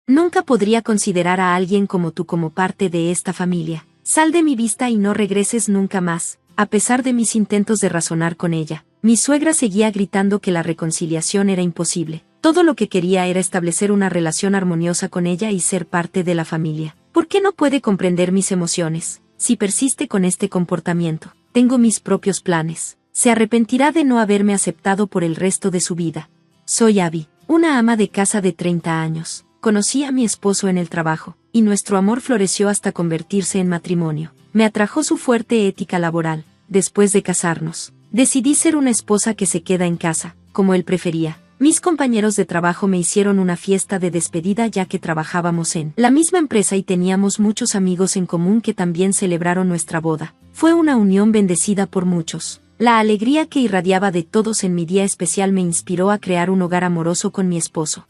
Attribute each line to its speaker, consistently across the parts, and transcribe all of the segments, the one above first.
Speaker 1: Nunca podría considerar a alguien como tú como parte de esta familia. Sal de mi vista y no regreses nunca más. A pesar de mis intentos de razonar con ella, mi suegra seguía gritando que la reconciliación era imposible. Todo lo que quería era establecer una relación armoniosa con ella y ser parte de la familia. ¿Por qué no puede comprender mis emociones? Si persiste con este comportamiento, tengo mis propios planes. Se arrepentirá de no haberme aceptado por el resto de su vida. Soy Abby, una ama de casa de 30 años. Conocí a mi esposo en el trabajo, y nuestro amor floreció hasta convertirse en matrimonio. Me atrajo su fuerte ética laboral. Después de casarnos, decidí ser una esposa que se queda en casa, como él prefería. Mis compañeros de trabajo me hicieron una fiesta de despedida ya que trabajábamos en la misma empresa y teníamos muchos amigos en común que también celebraron nuestra boda. Fue una unión bendecida por muchos. La alegría que irradiaba de todos en mi día especial me inspiró a crear un hogar amoroso con mi esposo.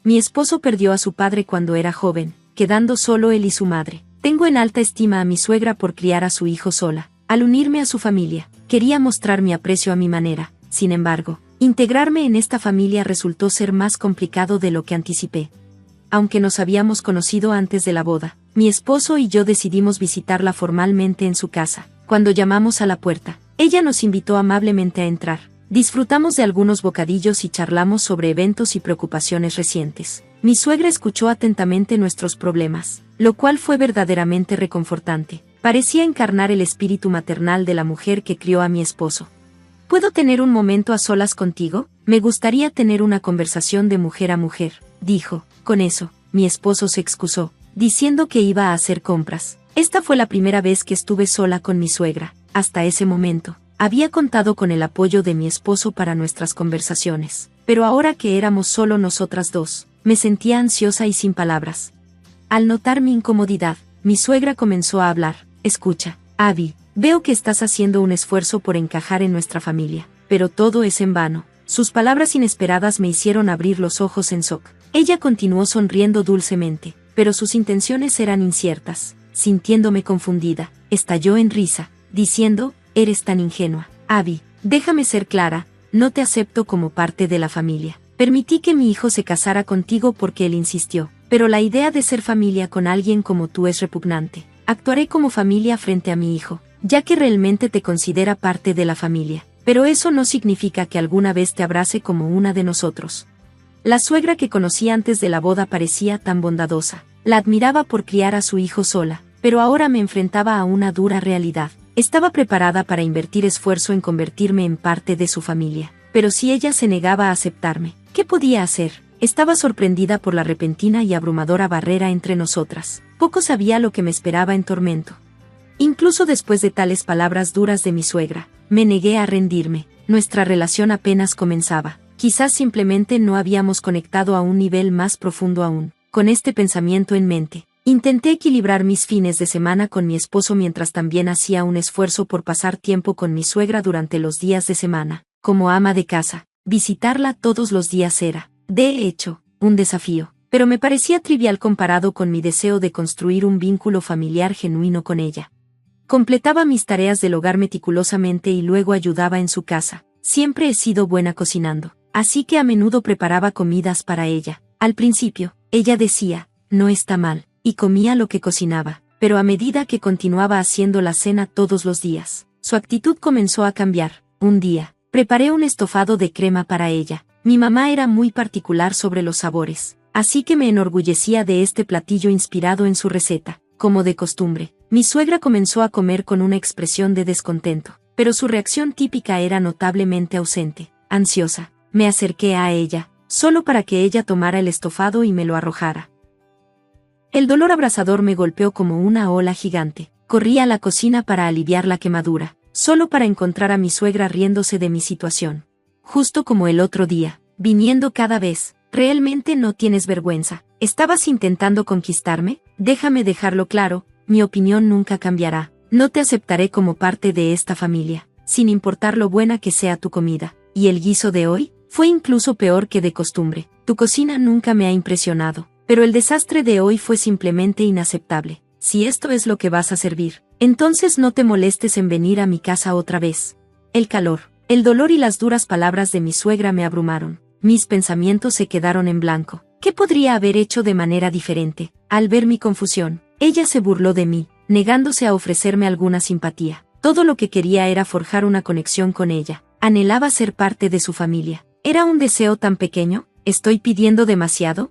Speaker 1: Mi esposo perdió a su padre cuando era joven, quedando solo él y su madre. Tengo en alta estima a mi suegra por criar a su hijo sola. Al unirme a su familia, quería mostrar mi aprecio a mi manera. Sin embargo, integrarme en esta familia resultó ser más complicado de lo que anticipé. Aunque nos habíamos conocido antes de la boda, mi esposo y yo decidimos visitarla formalmente en su casa. Cuando llamamos a la puerta, ella nos invitó amablemente a entrar. Disfrutamos de algunos bocadillos y charlamos sobre eventos y preocupaciones recientes. Mi suegra escuchó atentamente nuestros problemas, lo cual fue verdaderamente reconfortante. Parecía encarnar el espíritu maternal de la mujer que crió a mi esposo. ¿Puedo tener un momento a solas contigo? Me gustaría tener una conversación de mujer a mujer, dijo. Con eso, mi esposo se excusó, diciendo que iba a hacer compras. Esta fue la primera vez que estuve sola con mi suegra. Hasta ese momento, había contado con el apoyo de mi esposo para nuestras conversaciones. Pero ahora que éramos solo nosotras dos, me sentía ansiosa y sin palabras. Al notar mi incomodidad, mi suegra comenzó a hablar. Escucha, Abby, veo que estás haciendo un esfuerzo por encajar en nuestra familia, pero todo es en vano. Sus palabras inesperadas me hicieron abrir los ojos en shock. Ella continuó sonriendo dulcemente, pero sus intenciones eran inciertas. Sintiéndome confundida, estalló en risa, diciendo, eres tan ingenua. Abby, déjame ser clara, no te acepto como parte de la familia. Permití que mi hijo se casara contigo porque él insistió, pero la idea de ser familia con alguien como tú es repugnante. Actuaré como familia frente a mi hijo, ya que realmente te considera parte de la familia, pero eso no significa que alguna vez te abrace como una de nosotros. La suegra que conocí antes de la boda parecía tan bondadosa. La admiraba por criar a su hijo sola, pero ahora me enfrentaba a una dura realidad. Estaba preparada para invertir esfuerzo en convertirme en parte de su familia, pero si ella se negaba a aceptarme, ¿qué podía hacer? Estaba sorprendida por la repentina y abrumadora barrera entre nosotras. Poco sabía lo que me esperaba en Tormento. Incluso después de tales palabras duras de mi suegra, me negué a rendirme. Nuestra relación apenas comenzaba. Quizás simplemente no habíamos conectado a un nivel más profundo aún. Con este pensamiento en mente, intenté equilibrar mis fines de semana con mi esposo mientras también hacía un esfuerzo por pasar tiempo con mi suegra durante los días de semana. Como ama de casa, visitarla todos los días era, de hecho, un desafío, pero me parecía trivial comparado con mi deseo de construir un vínculo familiar genuino con ella. Completaba mis tareas del hogar meticulosamente y luego ayudaba en su casa. Siempre he sido buena cocinando, así que a menudo preparaba comidas para ella. Al principio, ella decía, no está mal, y comía lo que cocinaba, pero a medida que continuaba haciendo la cena todos los días, su actitud comenzó a cambiar. Un día, preparé un estofado de crema para ella. Mi mamá era muy particular sobre los sabores, así que me enorgullecía de este platillo inspirado en su receta. Como de costumbre, mi suegra comenzó a comer con una expresión de descontento, pero su reacción típica era notablemente ausente. Ansiosa, me acerqué a ella, solo para que ella tomara el estofado y me lo arrojara. El dolor abrasador me golpeó como una ola gigante. Corrí a la cocina para aliviar la quemadura, solo para encontrar a mi suegra riéndose de mi situación. Justo como el otro día, viniendo cada vez. ¿Realmente no tienes vergüenza? ¿Estabas intentando conquistarme? Déjame dejarlo claro, mi opinión nunca cambiará. No te aceptaré como parte de esta familia, sin importar lo buena que sea tu comida. ¿Y el guiso de hoy? Fue incluso peor que de costumbre. Tu cocina nunca me ha impresionado, pero el desastre de hoy fue simplemente inaceptable. Si esto es lo que vas a servir, entonces no te molestes en venir a mi casa otra vez. El calor, el dolor y las duras palabras de mi suegra me abrumaron. Mis pensamientos se quedaron en blanco. ¿Qué podría haber hecho de manera diferente? Al ver mi confusión, ella se burló de mí, negándose a ofrecerme alguna simpatía. Todo lo que quería era forjar una conexión con ella. Anhelaba ser parte de su familia. ¿Era un deseo tan pequeño? ¿Estoy pidiendo demasiado?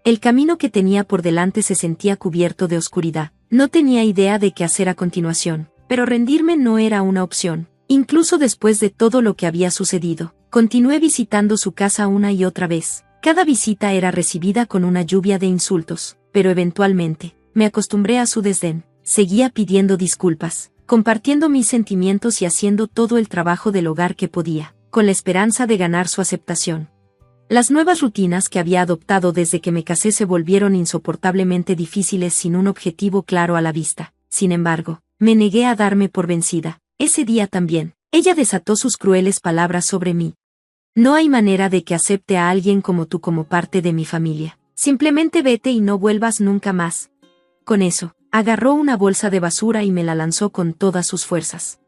Speaker 1: El camino que tenía por delante se sentía cubierto de oscuridad. No tenía idea de qué hacer a continuación, pero rendirme no era una opción. Incluso después de todo lo que había sucedido, continué visitando su casa una y otra vez. Cada visita era recibida con una lluvia de insultos, pero eventualmente, me acostumbré a su desdén. Seguía pidiendo disculpas, compartiendo mis sentimientos y haciendo todo el trabajo del hogar que podía, con la esperanza de ganar su aceptación. Las nuevas rutinas que había adoptado desde que me casé se volvieron insoportablemente difíciles sin un objetivo claro a la vista. Sin embargo, me negué a darme por vencida. Ese día también, ella desató sus crueles palabras sobre mí. No hay manera de que acepte a alguien como tú como parte de mi familia. Simplemente vete y no vuelvas nunca más. Con eso, agarró una bolsa de basura y me la lanzó con todas sus fuerzas.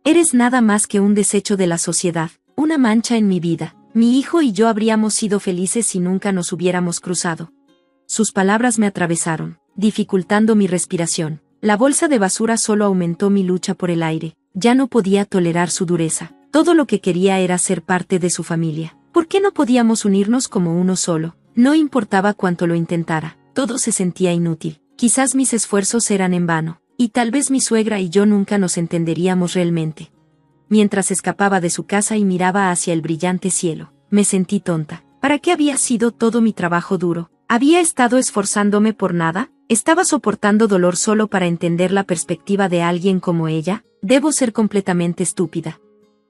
Speaker 1: Eres nada más que un desecho de la sociedad, una mancha en mi vida. Mi hijo y yo habríamos sido felices si nunca nos hubiéramos cruzado. Sus palabras me atravesaron, dificultando mi respiración. La bolsa de basura solo aumentó mi lucha por el aire. Ya no podía tolerar su dureza. Todo lo que quería era ser parte de su familia. ¿Por qué no podíamos unirnos como uno solo? No importaba cuánto lo intentara, todo se sentía inútil. Quizás mis esfuerzos eran en vano, y tal vez mi suegra y yo nunca nos entenderíamos realmente. Mientras escapaba de su casa y miraba hacia el brillante cielo, me sentí tonta. ¿Para qué había sido todo mi trabajo duro? ¿Había estado esforzándome por nada? ¿Estaba soportando dolor solo para entender la perspectiva de alguien como ella? Debo ser completamente estúpida.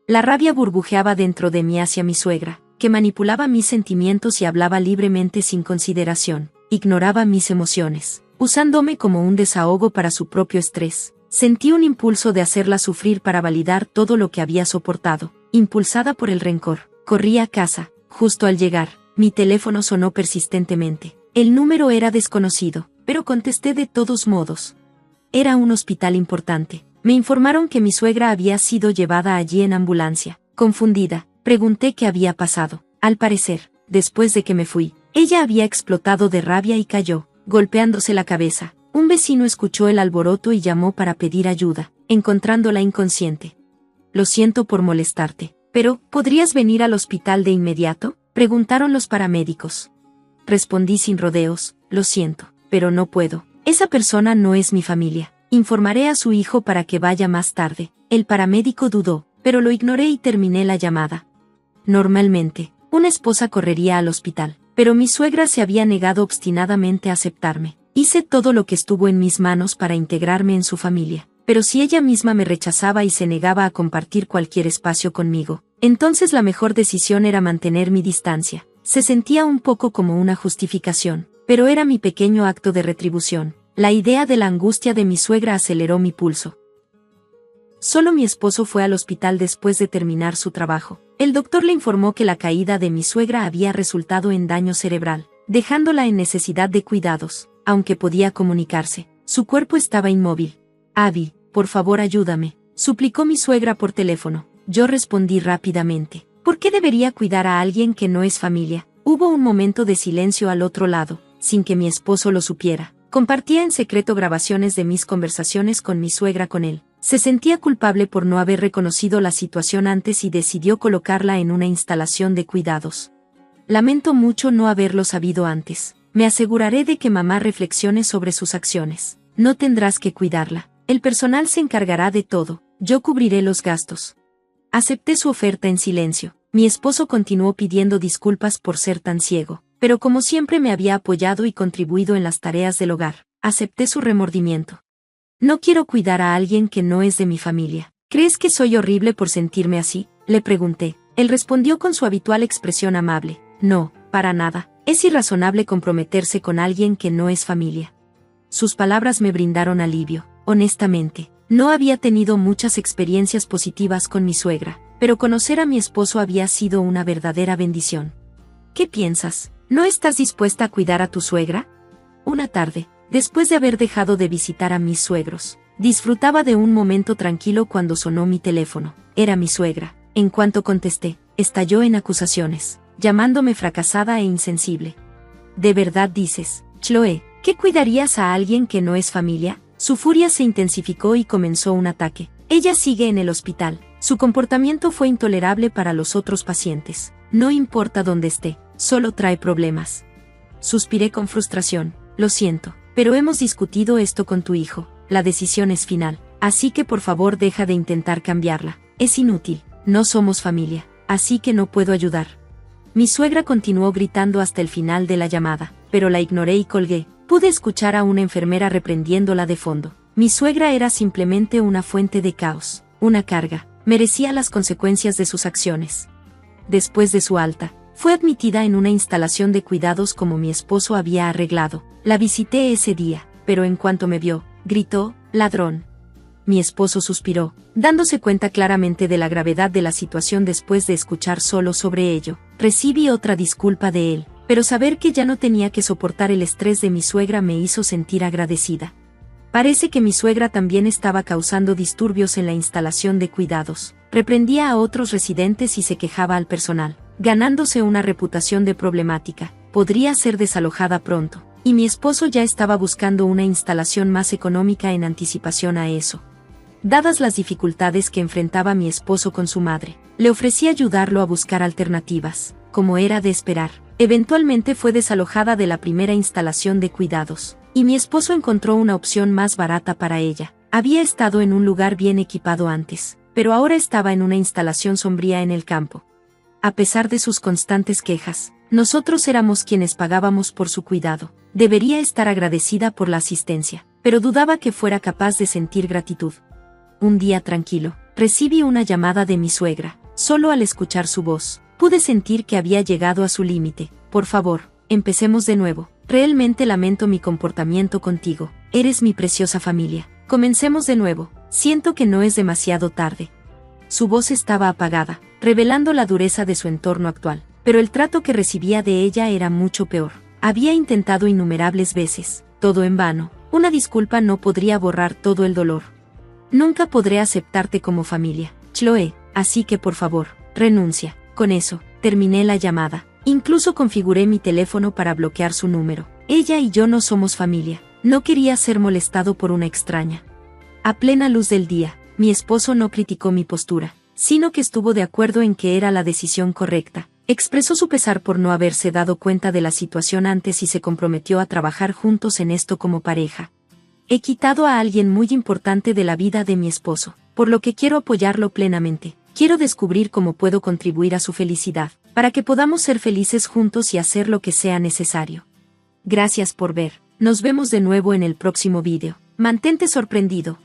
Speaker 1: La rabia burbujeaba dentro de mí hacia mi suegra, que manipulaba mis sentimientos y hablaba libremente sin consideración. Ignoraba mis emociones, usándome como un desahogo para su propio estrés. Sentí un impulso de hacerla sufrir para validar todo lo que había soportado. Impulsada por el rencor, corrí a casa. Justo al llegar, mi teléfono sonó persistentemente. El número era desconocido, pero contesté de todos modos. Era un hospital importante. Me informaron que mi suegra había sido llevada allí en ambulancia. Confundida, pregunté qué había pasado. Al parecer, después de que me fui, ella había explotado de rabia y cayó, golpeándose la cabeza. Un vecino escuchó el alboroto y llamó para pedir ayuda, encontrándola inconsciente. Lo siento por molestarte, pero ¿podrías venir al hospital de inmediato?, preguntaron los paramédicos. Respondí sin rodeos, lo siento, pero no puedo. Esa persona no es mi familia. Informaré a su hijo para que vaya más tarde. El paramédico dudó, pero lo ignoré y terminé la llamada. Normalmente, una esposa correría al hospital, pero mi suegra se había negado obstinadamente a aceptarme. Hice todo lo que estuvo en mis manos para integrarme en su familia, pero si ella misma me rechazaba y se negaba a compartir cualquier espacio conmigo, entonces la mejor decisión era mantener mi distancia. Se sentía un poco como una justificación, pero era mi pequeño acto de retribución. La idea de la angustia de mi suegra aceleró mi pulso. Solo mi esposo fue al hospital después de terminar su trabajo. El doctor le informó que la caída de mi suegra había resultado en daño cerebral, dejándola en necesidad de cuidados. Aunque podía comunicarse, su cuerpo estaba inmóvil. Abby, por favor ayúdame, suplicó mi suegra por teléfono. Yo respondí rápidamente. ¿Por qué debería cuidar a alguien que no es familia? Hubo un momento de silencio al otro lado, sin que mi esposo lo supiera. Compartía en secreto grabaciones de mis conversaciones con mi suegra con él. Se sentía culpable por no haber reconocido la situación antes y decidió colocarla en una instalación de cuidados. Lamento mucho no haberlo sabido antes. Me aseguraré de que mamá reflexione sobre sus acciones. No tendrás que cuidarla. El personal se encargará de todo. Yo cubriré los gastos. Acepté su oferta en silencio. Mi esposo continuó pidiendo disculpas por ser tan ciego, pero como siempre me había apoyado y contribuido en las tareas del hogar. Acepté su remordimiento. No quiero cuidar a alguien que no es de mi familia. ¿Crees que soy horrible por sentirme así?, le pregunté. Él respondió con su habitual expresión amable. No, para nada. Es irrazonable comprometerse con alguien que no es familia. Sus palabras me brindaron alivio. Honestamente, no había tenido muchas experiencias positivas con mi suegra, pero conocer a mi esposo había sido una verdadera bendición. ¿Qué piensas? ¿No estás dispuesta a cuidar a tu suegra? Una tarde, después de haber dejado de visitar a mis suegros, disfrutaba de un momento tranquilo cuando sonó mi teléfono. Era mi suegra. En cuanto contesté, estalló en acusaciones, llamándome fracasada e insensible. ¿De verdad dices, Chloe, que cuidarías a alguien que no es familia? Su furia se intensificó y comenzó un ataque. Ella sigue en el hospital. Su comportamiento fue intolerable para los otros pacientes. No importa dónde esté, solo trae problemas. Suspiré con frustración. Lo siento, pero hemos discutido esto con tu hijo. La decisión es final, así que por favor deja de intentar cambiarla. Es inútil, no somos familia, así que no puedo ayudar. Mi suegra continuó gritando hasta el final de la llamada, pero la ignoré y colgué. Pude escuchar a una enfermera reprendiéndola de fondo. Mi suegra era simplemente una fuente de caos, una carga. Merecía las consecuencias de sus acciones. Después de su alta, fue admitida en una instalación de cuidados como mi esposo había arreglado. La visité ese día, pero en cuanto me vio, gritó, «¡Ladrón!». Mi esposo suspiró, dándose cuenta claramente de la gravedad de la situación después de escuchar solo sobre ello. Recibí otra disculpa de él, pero saber que ya no tenía que soportar el estrés de mi suegra me hizo sentir agradecida. Parece que mi suegra también estaba causando disturbios en la instalación de cuidados. Reprendía a otros residentes y se quejaba al personal, ganándose una reputación de problemática. Podría ser desalojada pronto, y mi esposo ya estaba buscando una instalación más económica en anticipación a eso. Dadas las dificultades que enfrentaba mi esposo con su madre, le ofrecí ayudarlo a buscar alternativas, como era de esperar. Eventualmente fue desalojada de la primera instalación de cuidados, y mi esposo encontró una opción más barata para ella. Había estado en un lugar bien equipado antes, pero ahora estaba en una instalación sombría en el campo. A pesar de sus constantes quejas, nosotros éramos quienes pagábamos por su cuidado. Debería estar agradecida por la asistencia, pero dudaba que fuera capaz de sentir gratitud. Un día tranquilo, recibí una llamada de mi suegra. Solo al escuchar su voz, pude sentir que había llegado a su límite. Por favor, empecemos de nuevo. Realmente lamento mi comportamiento contigo. Eres mi preciosa familia. Comencemos de nuevo. Siento que no es demasiado tarde. Su voz estaba apagada, revelando la dureza de su entorno actual, pero el trato que recibía de ella era mucho peor. Había intentado innumerables veces, todo en vano. Una disculpa no podría borrar todo el dolor. Nunca podré aceptarte como familia, Chloe, así que por favor, renuncia. Con eso, terminé la llamada. Incluso configuré mi teléfono para bloquear su número. Ella y yo no somos familia. No quería ser molestado por una extraña. A plena luz del día, mi esposo no criticó mi postura, sino que estuvo de acuerdo en que era la decisión correcta. Expresó su pesar por no haberse dado cuenta de la situación antes y se comprometió a trabajar juntos en esto como pareja. He quitado a alguien muy importante de la vida de mi esposo, por lo que quiero apoyarlo plenamente. Quiero descubrir cómo puedo contribuir a su felicidad, para que podamos ser felices juntos y hacer lo que sea necesario. Gracias por ver. Nos vemos de nuevo en el próximo vídeo. Mantente sorprendido.